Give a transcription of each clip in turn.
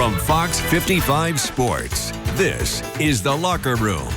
From Fox 55 Sports, this is The Locker Room.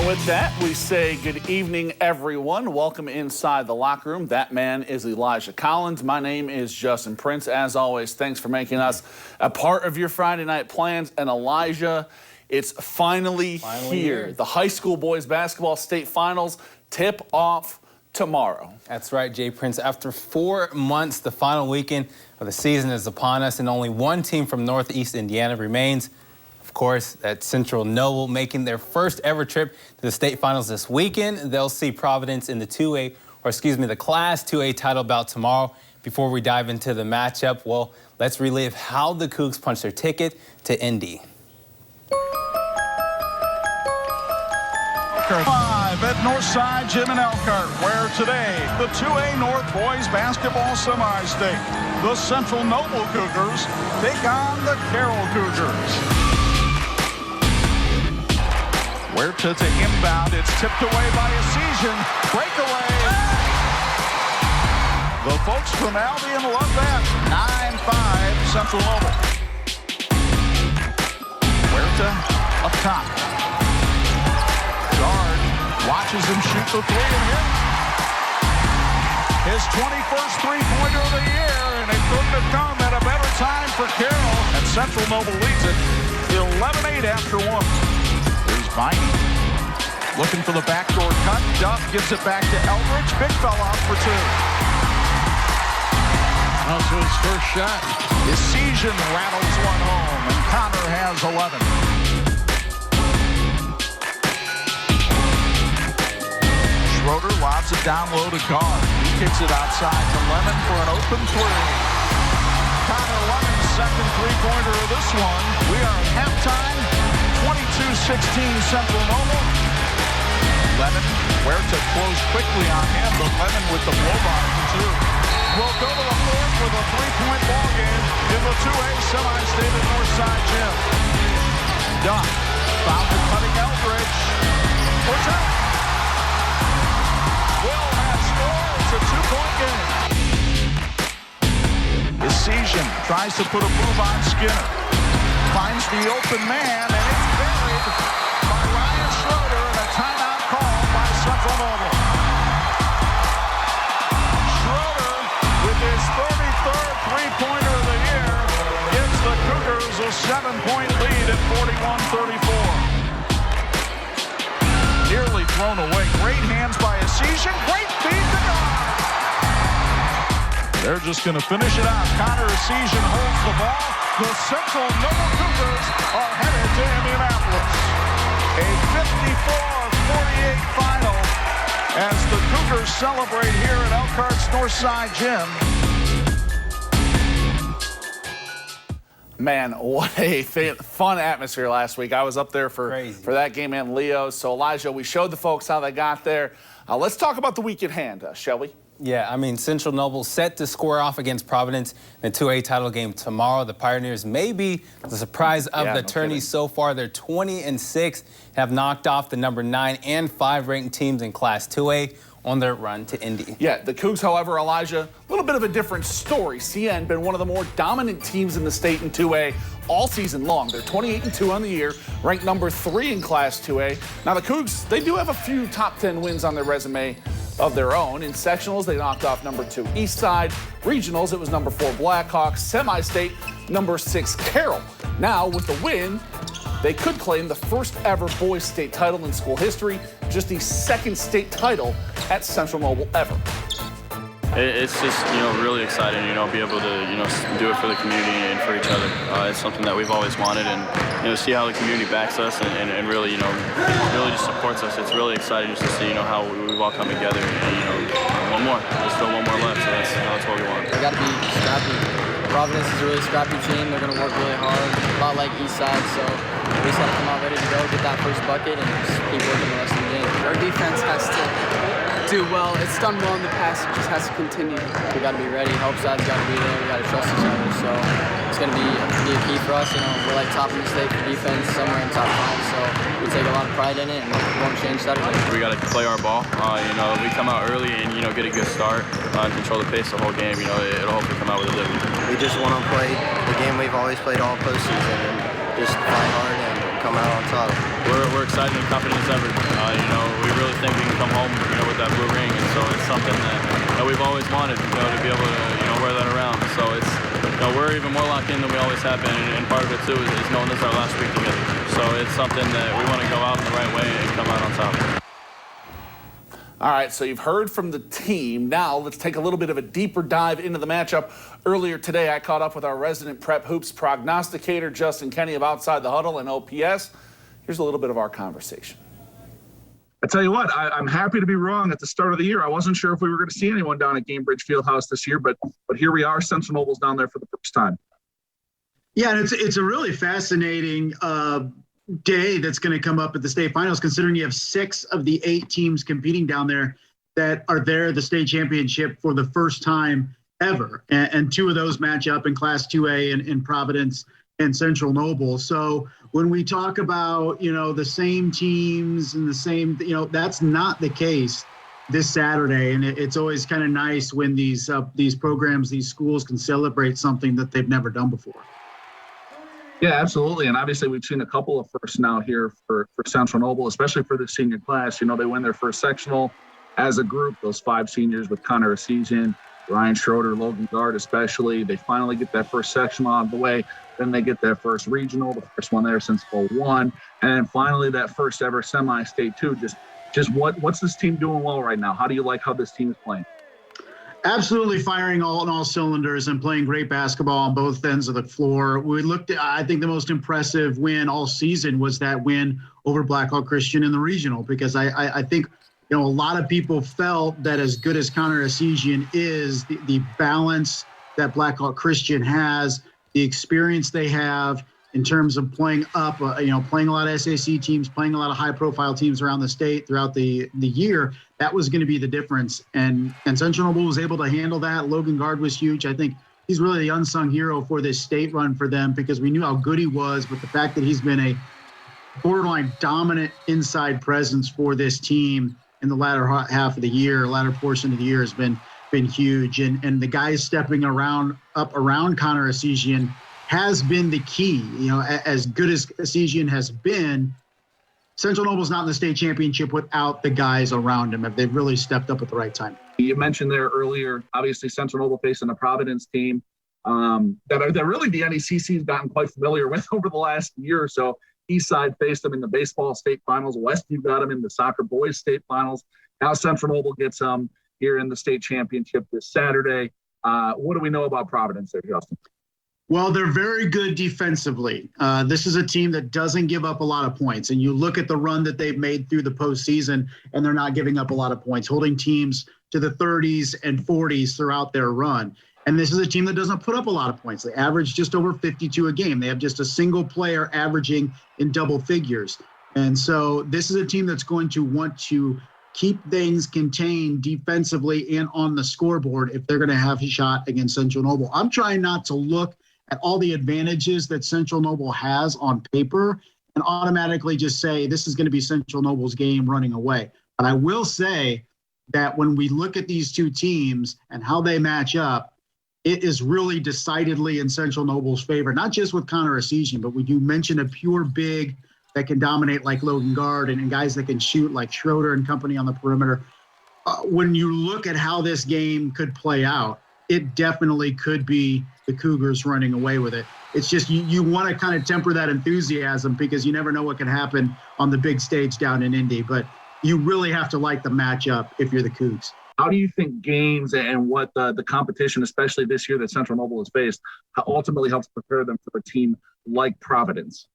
With that, we say good evening, everyone. Welcome inside the locker room. That man is Elijah Collins. My name is Justin Prince. As always, thanks for making us a part of your Friday night plans. And Elijah, it's finally here. The high school boys basketball state finals tip off tomorrow. That's right, Jay Prince. After 4 months, the final weekend of the season is upon us, and only one team from Northeast Indiana remains. Of course, that's Central Noble, making their first ever trip to the state finals this weekend. They'll see Providence in the the Class 2A title bout tomorrow. Before we dive into the matchup, well, let's relive how the Cougs punched their ticket to Indy. 5 at Northside Gym in Elkhart, where today the 2A North Boys Basketball Semi-State, the Central Noble Cougars take on the Carroll Cougars. Huerta to inbound. It's tipped away by Asian. Breakaway. The folks from Albion love that. 9-5 Central Noble. Huerta up top. Guard watches him shoot the three and hit. His 21st three-pointer of the year, and it couldn't have come at a better time for Carroll. And Central Noble leads it 11-8 after one. Viney looking for the backdoor cut. Duff gives it back to Eldridge. Big fella up for two. Also his first shot. Decision rattles one home, and Connor has 11. Schroeder lobs it down low to Guard. He kicks it outside to Lemon for an open three. Connor Lemon's second three-pointer of this one. We are at halftime. 22-16 Central Noble. Lemon, Huerta closed quickly on him, but Lemon with the blow-by for two. We'll go to the fourth with a three-point ball game in the 2A semi-state at Northside Gym. Duff found the cutting Eldridge. For two. Will has scored. It's a two-point game. Decision tries to put a move on Skinner. Finds the open man, and it's buried by Ryan Schroeder, and a timeout called by Central Noble. Schroeder, with his 33rd three-pointer of the year, gives the Cougars a 7-point lead at 41-34. Nearly thrown away. Great hands by Asian. Great feed to Guard. They're just going to finish it out. Connor Asian holds the ball. The Central Noble Cougars are headed to Indianapolis. A 54-48 final as the Cougars celebrate here at Elkhart's Northside Gym. Man, what a fun atmosphere last week. I was up there for that game and Leo's. So, Elijah, we showed the folks how they got there. Let's talk about the week at hand, shall we? Yeah, I mean, Central Noble set to square off against Providence in the 2A title game tomorrow. The Pioneers may be the surprise of the tourney so far. They're 20-6, have knocked off the number 9 and 5 ranked teams in Class 2A on their run to Indy. Yeah, the Cougs, however, Elijah, a little bit of a different story. CN been one of the more dominant teams in the state in 2A all season long. They're 28-2 on the year, ranked number 3 in Class 2A. Now the Cougs, they do have a few top 10 wins on their resume, of their own. In sectionals, they knocked off number 2 Eastside. Regionals, it was number 4 Blackhawks. Semi-state, number 6 Carroll. Now, with the win, they could claim the first ever boys state title in school history, just the second state title at Central Noble ever. It's just, really exciting, be able to, do it for the community and for each other. It's something that we've always wanted, and, see how the community backs us and really, really just supports us. It's really exciting just to see, how we've all come together and, one more. There's still one more left, so that's what we want. We got to be scrappy. Providence is a really scrappy team. They're going to work really hard, a lot like Eastside, so we just got to come out ready to go, get that first bucket, and just keep working the rest of the game. Our defense has to do well. It's done well in the past. It just has to continue. We got to be ready. Hope side's got to be there. We got to trust each other. So it's going to be a key for us. We're like top in the state for defense, somewhere in top 5. So we take a lot of pride in it, and we won't change that. We got to play our ball. We come out early and get a good start, control the pace the whole game. It'll hopefully come out with a W. We just want to play the game we've always played all postseason and just fight hard and come out on top. We're excited and confident as ever. We really think we can come home, with that blue ring, and so it's something that we've always wanted, to be able to, wear that around. So it's, we're even more locked in than we always have been, and part of it too is knowing this is our last week together. So it's something that we want to go out in the right way and come out on top. All right, so you've heard from the team. Now let's take a little bit of a deeper dive into the matchup. Earlier today, I caught up with our resident Prep Hoops prognosticator, Justin Kenny of Outside the Huddle and OPS. Here's a little bit of our conversation. I tell you what, I'm happy to be wrong at the start of the year. I wasn't sure if we were going to see anyone down at Gamebridge Fieldhouse this year, but here we are. Central Noble's down there for the first time. Yeah, and it's a really fascinating day that's going to come up at the state finals, considering you have 6 of the 8 teams competing down there that are there at the state championship for the first time ever. And 2 of those match up in Class 2A in Providence and Central Noble. So when we talk about, the same teams and the same, that's not the case this Saturday. And it's always kind of nice when these programs, these schools can celebrate something that they've never done before. Yeah, absolutely. And obviously we've seen a couple of firsts now here for Central Noble, especially for the senior class. They win their first sectional as a group, those 5 seniors with Connor Essesian, Ryan Schroeder, Logan Gard especially. They finally get that first sectional out of the way. Then they get their first regional, the first one there since 2001. And then finally that first ever semi-state too. Just what's this team doing well right now? How do you like how this team is playing? Absolutely firing on all cylinders and playing great basketball on both ends of the floor. We looked at, I think the most impressive win all season was that win over Blackhawk Christian in the regional, because I think, a lot of people felt that as good as Connor Essesian is, the balance that Blackhawk Christian has, the experience they have in terms of playing up, playing a lot of SAC teams, playing a lot of high-profile teams around the state throughout the year, that was going to be the difference. And Central Noble was able to handle that. Logan Gard was huge. I think he's really the unsung hero for this state run for them, because we knew how good he was, but the fact that he's been a borderline dominant inside presence for this team in the latter half of the year, latter portion of the year has been huge. And the guys stepping up around Connor Essesian has been the key. As good as Essesian has been, Central Noble's not in the state championship without the guys around him. They've really stepped up at the right time. You mentioned there earlier, obviously Central Noble facing a Providence team that really the NECC has gotten quite familiar with over the last year or so. Eastside faced them in the baseball state finals. Westview got them in the soccer boys state finals. Now Central Noble gets them here in the state championship this Saturday. What do we know about Providence there, Justin? Well, they're very good defensively. This is a team that doesn't give up a lot of points. And you look at the run that they've made through the postseason, and they're not giving up a lot of points, holding teams to the 30s and 40s throughout their run. And this is a team that doesn't put up a lot of points. They average just over 52 a game. They have just a single player averaging in double figures. And so this is a team that's going to want to keep things contained defensively and on the scoreboard if they're going to have a shot against Central Noble. I'm trying not to look at all the advantages that Central Noble has on paper and automatically just say this is going to be Central Noble's game running away. But I will say that when we look at these 2 teams and how they match up, it is really decidedly in Central Noble's favor, not just with Connor Essesian, but we do mention a pure big that can dominate like Logan Gard and guys that can shoot like Schroeder and company on the perimeter. when you look at how this game could play out, it definitely could be the Cougars running away with it. It's just you want to kind of temper that enthusiasm because you never know what can happen on the big stage down in Indy. But you really have to like the matchup if you're the Cougs. How do you think games and what the competition, especially this year that Central Noble has faced, ultimately helps prepare them for a team like Providence?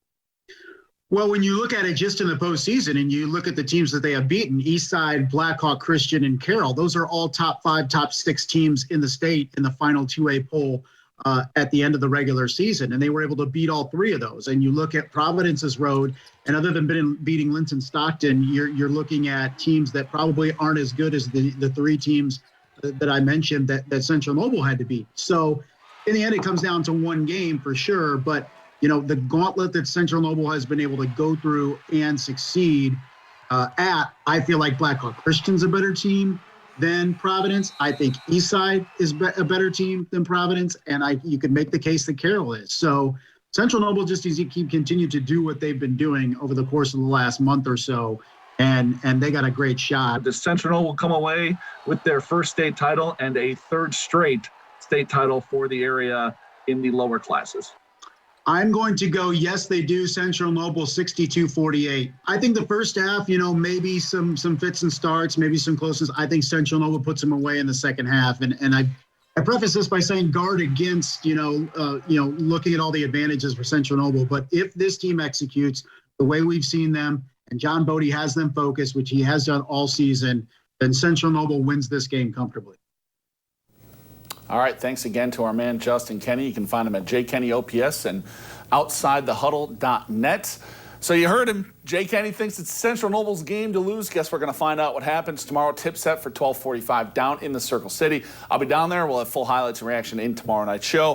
Well, when you look at it just in the postseason and you look at the teams that they have beaten, Eastside, Blackhawk, Christian, and Carroll, those are all top 5, top 6 teams in the state in the final 2A poll at the end of the regular season. And they were able to beat all 3 of those. And you look at Providence's road, and other than beating Linton Stockton, you're looking at teams that probably aren't as good as the 3 teams that I mentioned that Central Noble had to beat. So in the end, it comes down to one game for sure. But you know, the gauntlet that Central Noble has been able to go through and succeed I feel like Blackhawk Christian's a better team than Providence. I think Eastside is a better team than Providence, and you could make the case that Carroll is. So Central Noble just needs to continue to do what they've been doing over the course of the last month or so, and they got a great shot. Does Central Noble come away with their first state title and a 3rd straight state title for the area in the lower classes? I'm going to go, yes, they do. Central Noble 62-48. I think the first half, you know, maybe some fits and starts, maybe some closeness. I think Central Noble puts them away in the second half. And I preface this by saying guard against, looking at all the advantages for Central Noble. But if this team executes the way we've seen them, and John Bodie has them focused, which he has done all season, then Central Noble wins this game comfortably. All right, thanks again to our man Justin Kenny. You can find him at jkenny.ops and outsidethehuddle.net. So you heard him. Jay Kenny thinks it's Central Noble's game to lose. Guess we're going to find out what happens tomorrow. Tip set for 12:45 down in the Circle City. I'll be down there. We'll have full highlights and reaction in tomorrow night's show.